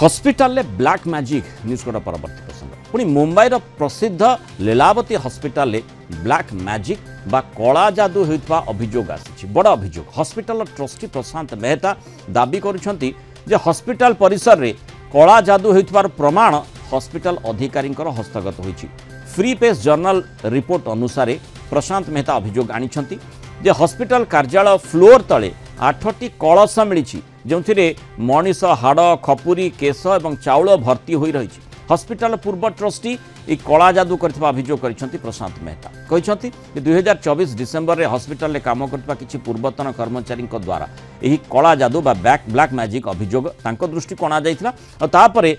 Hospital ले black magic news code परवर्ती प्रसंग पुणी मुंबई प्रसिद्ध लीलावती हॉस्पिटल ले ब्लैक मैजिक बा कला जादू होता अभियोग आसी बड़ अभियोग हॉस्पिटल ट्रस्टी प्रशांत मेहता दाबी करुछंती जे हॉस्पिटल परिसर रे कला जादू होइतबार प्रमाण हॉस्पिटल अधिकारी हस्तगत होइछि। फ्री पेस जर्नल रिपोर्ट अनुसार प्रशांत मेहता अभियोग आनिछंती जे हॉस्पिटल कार्यालय फ्लोर तले 8टी कलश मिली जो मनीष हाड़ खपुरी केश और चाउल भर्ती हो रही। हॉस्पिटल पूर्व ट्रस्टी ये कला जादू करथिबा अभियोग करिसेंती प्रशांत मेहता कहिसेंती 2024 डिसेम्बर रे हॉस्पिटल काम करथिबा किछि पूर्वतन कर्मचारी द्वारा यही कला जादू बा ब्लैक मैजिक अभियोग तांको दृष्टि को अणा जाइथिला और तापरे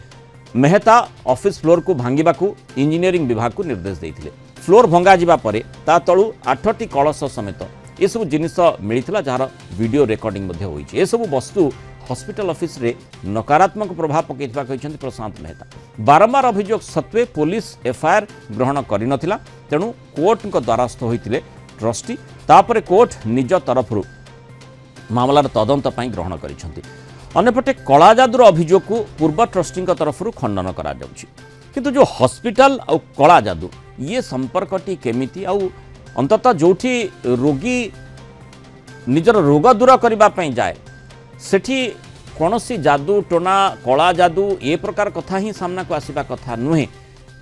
मेहता ऑफिस फ्लोर को भांगिबाकू इंजीनियरिंग विभाग को निर्देश देइथिले। फ्लोर भंगा जिबा परे ता तळु 8टी कलश समेत ये सब जिनिस मिलता जार वीडियो रेकर्डिंग ये सब वस्तु हॉस्पिटल ऑफिस रे नकारात्मक प्रभाव पकईवा प्रशांत मेहता। बारंबार अभियोग सत्वे पुलिस एफआईआर ग्रहण कर तेणु कोर्ट द्वारस्थ होते ट्रस्टी तापर कोर्ट निज तरफ मामलार तदंत ग्रहण करपटे कला जादूर अभियोग को पूर्व ट्रस्टी तरफ खंडन करा किंतु जो हॉस्पिटल और कला जादू ये संपर्कटी केमिति आउ अंततः जोठी रोगी निजर रोग दूर करने जाए सेठी कौनसी जादू टोना कला जादू ये प्रकार कथा ही सामना को आसवा कथा नुहे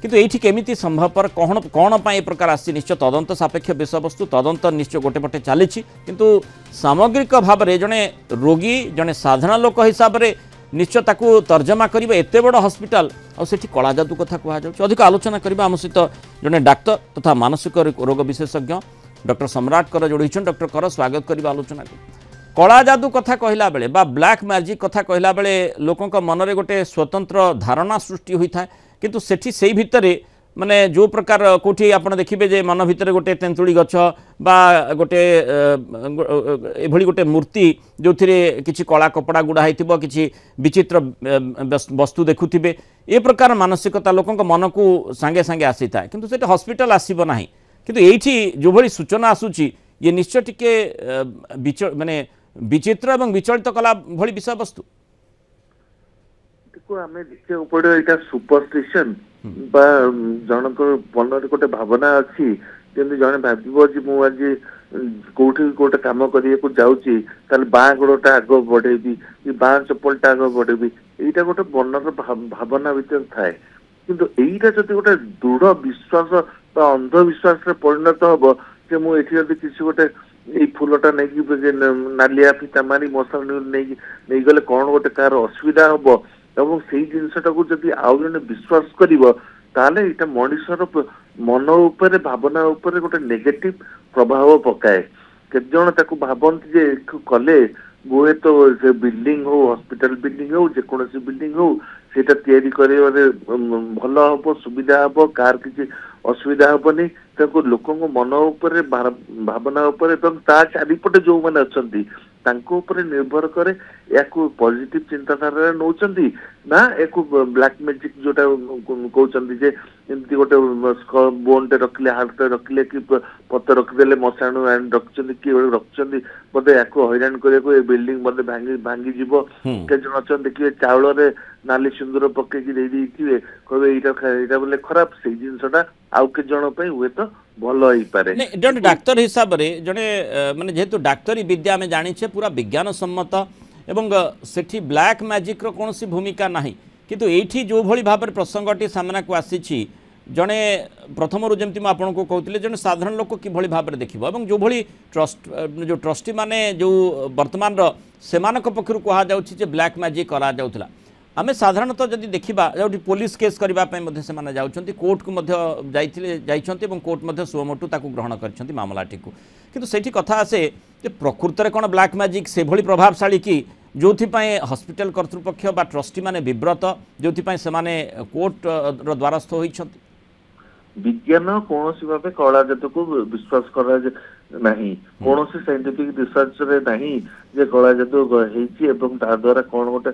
किंतु एठी केमिति संभवपर कौन कौन ए प्रकार आसी निश्चय तदंत सापेक्ष विषय वस्तु तदंत निश्चय गोटे पटे चली किंतु सामग्रिक भाव में जड़े रोगी जड़े साधारण लोक हिसाब से निश्चय ताकू तर्जमा करिबा एते बड़ हॉस्पिटल और सेठी कला जादू कथा कहा जाउछ। अधिक आलोचना करिबा आम सहित जड़े डाक्तर तथा मानसिक रोग विशेषज्ञ डॉक्टर सम्राट कर जोड़ीछन। डॉक्टर कर स्वागत करिबा आलोचना कला जादू कथा कहला बेले बा ब्लैक मैजिक कथा कहला बेले लोकंक मनरे गोटे स्वतंत्र धारणा सृष्टि होता है किंतु सेठी सेही भितरे माने जो प्रकार कोठी आपण देखिबे जे मन भितर गोटे तेंतुड़ी गछ बा गोटे एभली गोटे मूर्ति जो किछि कला कपड़ा गुड़ा होइतिबो किछि विचित्र वस्तु देखुथिबे ए प्रकार मानसिकता लोकंक मन को सांगे सांगे आसी था किंतु सेटा हॉस्पिटल आसीबो नाही किंतु एठी जो भली सूचना आसुची ये निश्चय टिके माने विचित्र एवं विचलित कला भली विषय वस्तु आम देखा पड़े यहाँ सुपरस्टिशन बा जनक मन गोटे भावना अच्छी जमी जड़े भाव मुझे कौटी गोटे कम करने बाँ गोड़टा आग बढ़ेबी कि बाँ चप्पलटा आग बढ़ेबी यहाँ गोटे मनर भावना भर थाए किंतु यहीटा जब गोटे दृढ़ विश्वास अंधविश्वास परिणत हम कि मुझे किसी गोटे ये फूलटा नहीं नालिया फिता मारी मशा नहीं गले कौन गोटे कार असुविधा हम एवं से जिनटा को जब आउ जन विश्वास कर मनीषर मन उपर भावना उपर गोटे नेगेटिव प्रभाव पकाए केत भावती जे कले हुए तो से बिल्डिंग हो हॉस्पिटल बिल्डिंग हो जेकोसी बिल्डिंग हो सेटा तैयारी करे भल हम सुविधा हम कार किसी असुविधा हेनी लोकों मन उपर भावना उपर ता चारिपटे जो मैंने अच्छा निर्भर करे या पॉजिटिव चिंताधारा नौकरी ना एक ब्लैक मैजिक जोटा कहते एमती गोटे बोनटे रखिले हार्ट रखिले कि पत रखिदे मशाणु रखुच्च कि रखुच्च बोधे या हैरान करने बिल्डिंग बोधे भांगी जीव के जन अच्छा देखिए चाउल नाली सिंदूर पकईकि कहे यहाँ बोले खराब से जिनसा आउ के जन हुए तो भल हो पारे जन डाक्तर हिसाब से जड़े माने जेहेतु डाक्तरी विद्या आम जाचे पूरा विज्ञान सम्मत एवं सेठी ब्लैक मैजिक रो कौन सी भूमिका नहीं किंतु एठी जो भली भाव प्रसंगटी सामना को आसी जड़े प्रथम जमी मुझे कहते जड़े साधारण लोक कि भाव में देखो और जो भली जो ट्रस्टी माने जो वर्तमान से पक्षर कहुचे ब्लैक मैजिक करा जाउथला आमे साधारणतः जदि देखा जो पुलिस केस करने से जाउछंती कोर्ट को जाइछंती एवं कोर्ट सुमोटू ताकू ग्रहण कर मामलाटी को किंतु सेठी कथा आसे प्रकृत में कौन ब्लैक मैजिक से भली प्रभावशाली कि जो हॉस्पिटल कर्तृपक्ष बा ट्रस्टी माने विव्रत जो से कोर्ट द्वारस्थ होइछंती विज्ञान कौन सी भाव कला जादू को विश्वास करा नहीं कौन सी साइंटिफिक रिसर्च रे नहीं जे कला जादू होता द्वारा कौन गोटे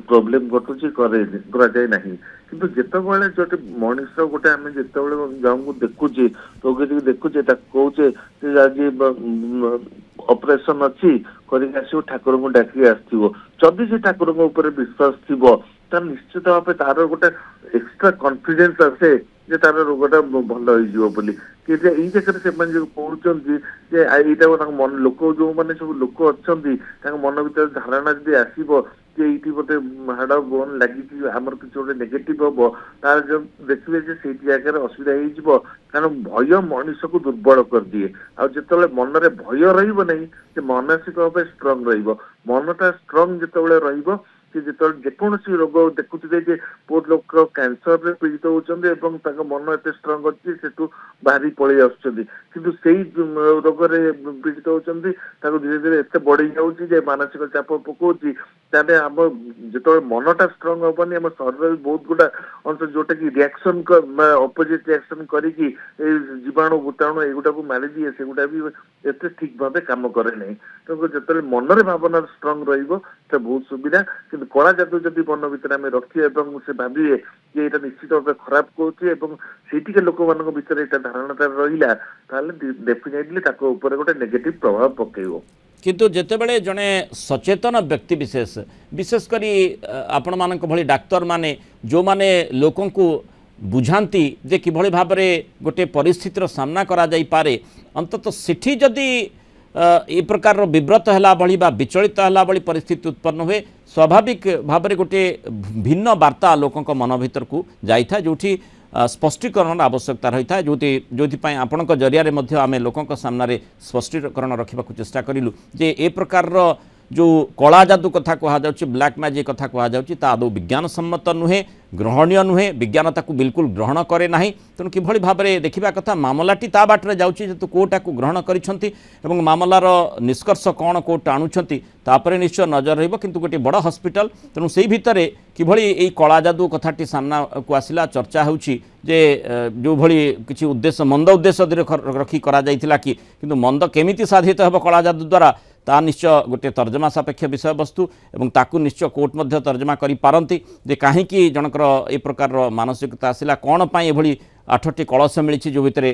प्रोब्लेम घटुची करा जाए नहीं किंतु जितेबाला जो मनीष गोटे आम जिते जन देखुचे रोगी देखुचे कहे आज ऑपरेशन अच्छी ठाकुर को डाक आसो जदि से ठाकुर विश्वास थी ତାର ନିଶ୍ଚିତ ଭାବେ ତାର ଗୋଟେ ଏକ୍ସଟ୍ରା କନଫିଡେନ୍ସ ଆସେ ଯେ ତାର ରୋଗଟା ଭଲ ହେଇଯିବ ବୋଲି। କିନ୍ତୁ ଏଇ ଜାଗାରେ ସେମାନେ ଯୋଉ କହୁଛନ୍ତି ଯେ ଏଇଟା ତାଙ୍କ ମନ ଲୋକ ଯୋଉମାନେ ସବୁ ଲୋକ ଅଛନ୍ତି ତାଙ୍କ ମନ ଭିତରେ ଧାରଣା ଯଦି ଆସିବ ଯେ ଏଇଠି ଗୋଟେ ହାଡ ବୋନ ଲାଗିଛି ଆମର କିଛି ଗୋଟେ ନେଗେଟିଭ ହବ, ତାର ଯୋଉ ଦେଖିବେ ଯେ ସେଇଠି ଜାଗାରେ ଅସୁବିଧା ହେଇଯିବ। କାରଣ ଭୟ ମଣିଷକୁ ଦୁର୍ବଳ କରିଦିଏ। ଆଉ ଯେତେବେଳେ ମନରେ ଭୟ ରହିବ ନାହିଁ ସେ ମାନସିକ ଭାବେ ଷ୍ଟ୍ରଙ୍ଗ ରହିବ। ମନଟା ଷ୍ଟ୍ରଙ୍ଗ ଯେତେବେଳେ ରହିବ ସେ ଯେତେବେଳେ ଯେକୌଣସି ରୋଗ ଦେଖୁଥିବେ ଯେ ବହୁତ ଲୋକ କ୍ୟାନ୍ସରରେ ପୀଡ଼ିତ ହଉଛନ୍ତି ଏବଂ ତାଙ୍କ ମନ ଏତେ ଷ୍ଟ୍ରଙ୍ଗ ଅଛି ସେଠୁ ବାହାରି ପଳେଇ ଆସୁଛନ୍ତି, କିନ୍ତୁ ସେଇ ରୋଗରେ ପୀଡ଼ିତ ହଉଛନ୍ତି ତାକୁ ଧୀରେ ଧୀରେ ଏତେ ବଢି ଯାଉଛି ଯେ ମାନସିକ ଚାପ ପକଉଛି। ତାହେଲେ ଆମ ଯେତେବେଳେ ମନଟା ଷ୍ଟ୍ରଙ୍ଗ ହବନି ଆମ ଶରୀରରେ ବହୁତ ଗୁଡା ଅଂଶ ଯୋଉଟା କି ରିଆକ୍ସନ ଅପୋଜିଟ ରିଆକ୍ସନ କରିକି ଏଇ ଜୀବାଣୁ ଭୂତାଣୁ ଏଗୁଡାକୁ ମାରିଦିଏ, ସେଗୁଡା ବି ଏତେ ଠିକ ଭାବେ କାମ କରେ ନାହିଁ। ତେଣୁ ଯେତେବେଳେ ମନରେ ଭାବନା ଷ୍ଟ୍ରଙ୍ଗ ରହିବ ସେ ବହୁତ ସୁବିଧା। କିନ୍ତୁ କଳା ଯାଦୁ ଯଦି ମନ ଭିତରେ ଆମେ ରଖିବା ଏବଂ ସେ ଭାବିବେ ଯେ ଏଇଟା ନିଶ୍ଚିତ ଭାବେ ଖରାପ କରୁଛି ଏବଂ ସେଇଠିକା ଲୋକମାନଙ୍କ ଭିତରେ ଏଇଟା ଧାରଣାଟା ରହିଲା, ତାହେଲେ ଡେଫିନେଟଲି ତାଙ୍କ ଉପରେ ଗୋଟେ ନେଗେଟିଭ ପ୍ରଭାବ ପକେଇବ। किंतु जितेबले जड़े सचेतन व्यक्ति विशेषकर आपण मान भली डाक्तर माने जो माने लोकों को बुझाती जे किभली भाव में गोटे परिस्थितिर सामना करा जाई पारे, अंततः सिठी जदि ए प्रकार विव्रत है भली बा विचलित है भली परिस्थिति उत्पन्न हुए, स्वाभाविक भाव में गोटे भिन्न वार्ता लोकों मन भीतर को जाई था जोठी स्पष्टीकरण आवश्यकता रही था, जो आपण जरिया आम लोकों सामने स्पष्टीकरण रखा चेष्टा करूँ जे ए प्रकार जो कला जादू कथा कहुच्छे ब्लैक मैजिक कथा कहुच्छे आदौ विज्ञान सम्मत नुहे, ग्रहणीय नुहे, विज्ञान ताकू बिल्कुल ग्रहण करे ना। तेणु किभली भाव में देखा कथा मामलाटी ता बाटरे जाउछि जेतु कोर्ट को ग्रहण करिसंती एवं मामलार निष्कर्ष कौन कोर्ट आणुछंती तापरे निश्चय नजर रहिबो। किंतु गोटे बड़ हॉस्पिटल तेणु सेही भितरे किभली एई कला जादू कथाटी सामना को आसिला चर्चा होउछि जे जो भली किछि उद्देश्य मंद उद्देश्य रखी करा जाइथिला कि किंतु मंद केमिति साधित हेबो कला जादू द्वारा ता निश्चय गोटे तर्जमा सापेक्ष विषय वस्तु एवं ताकू निश्चय कोर्ट मध्य तर्जमा करि पारंती जे कहीं जनकर ए प्रकार मानसिकता आसिला कौन पाई एभली 8टी कलश मिली जो भितर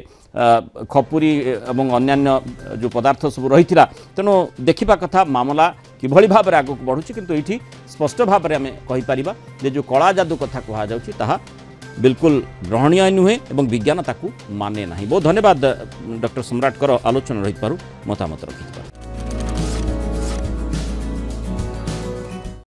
खपुरी एवं अन्यान्य जो पदार्थ सब रही। तेणु देखा कथा मामला किभली भाव में आगक बढ़ुची, किंतु ये स्पष्ट भाव में आम कहीपर जे जो कला जादू कथा कहुच्छी ताहा बिल्कुल ग्रहणीय नुहे एवं विज्ञान ताकू माने ना। बहुत धन्यवाद डॉक्टर सम्राटकर आलोचना रही मतामत रखि।